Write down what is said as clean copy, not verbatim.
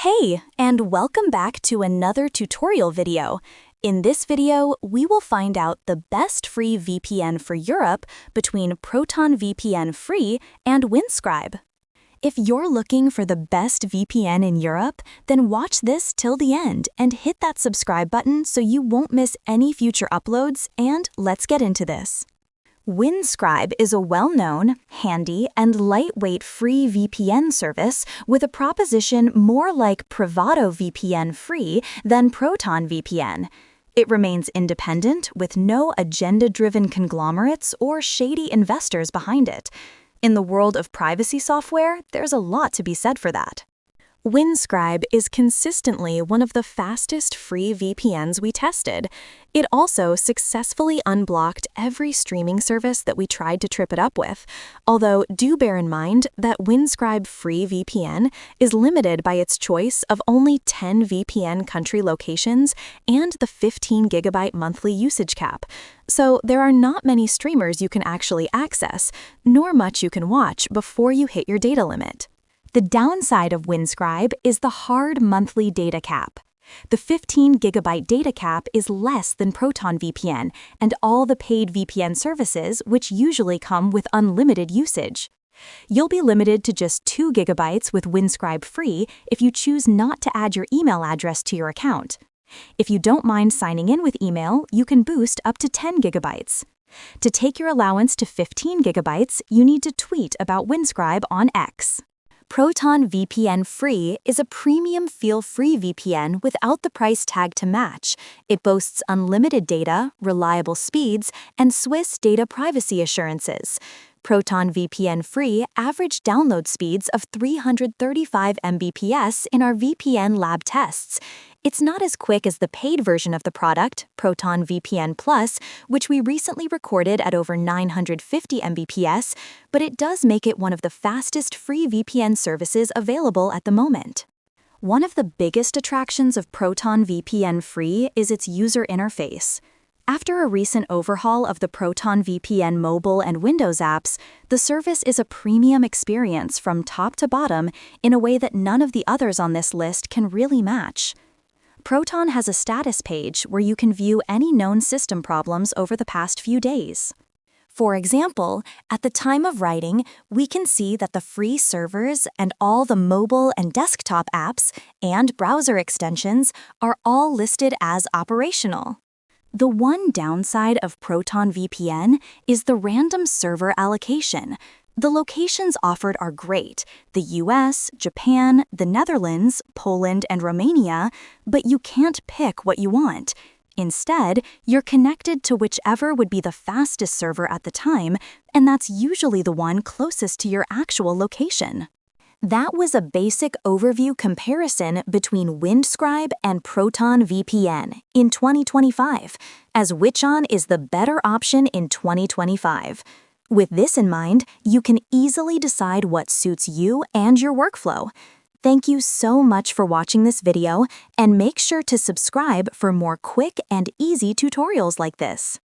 Hey, and welcome back to another tutorial video. In this video, we will find out the best free VPN for Europe between ProtonVPN Free and Windscribe. If you're looking for the best VPN in Europe, then watch this till the end and hit that subscribe button so you won't miss any future uploads, and let's get into this. Windscribe is a well-known, handy, and lightweight free VPN service with a proposition more like ProtonVPN Free than ProtonVPN. It remains independent with no agenda-driven conglomerates or shady investors behind it. In the world of privacy software, there's a lot to be said for that. Windscribe is consistently one of the fastest free VPNs we tested. It also successfully unblocked every streaming service that we tried to trip it up with, although do bear in mind that Windscribe Free VPN is limited by its choice of only 10 VPN country locations and the 15 GB monthly usage cap. So there are not many streamers you can actually access, nor much you can watch before you hit your data limit. The downside of Windscribe is the hard monthly data cap. The 15 GB data cap is less than ProtonVPN and all the paid VPN services, which usually come with unlimited usage. You'll be limited to just 2 GB with Windscribe Free if you choose not to add your email address to your account. If you don't mind signing in with email, you can boost up to 10 GB. To take your allowance to 15 GB, you need to tweet about Windscribe on X. ProtonVPN Free is a premium feel-free VPN without the price tag to match. It boasts unlimited data, reliable speeds, and Swiss data privacy assurances. ProtonVPN Free averaged download speeds of 335 Mbps in our VPN lab tests. It's not as quick as the paid version of the product, ProtonVPN Plus, which we recently recorded at over 950 Mbps, but it does make it one of the fastest free VPN services available at the moment. One of the biggest attractions of ProtonVPN Free is its user interface. After a recent overhaul of the ProtonVPN mobile and Windows apps, the service is a premium experience from top to bottom in a way that none of the others on this list can really match. Proton has a status page where you can view any known system problems over the past few days. For example, at the time of writing, we can see that the free servers and all the mobile and desktop apps and browser extensions are all listed as operational. The one downside of ProtonVPN is the random server allocation. The locations offered are great: the US, Japan, the Netherlands, Poland, and Romania, but you can't pick what you want. Instead, you're connected to whichever would be the fastest server at the time, and that's usually the one closest to your actual location. That was a basic overview comparison between Windscribe and ProtonVPN in 2025, as which one is the better option in 2025. With this in mind, you can easily decide what suits you and your workflow. Thank you so much for watching this video, and make sure to subscribe for more quick and easy tutorials like this.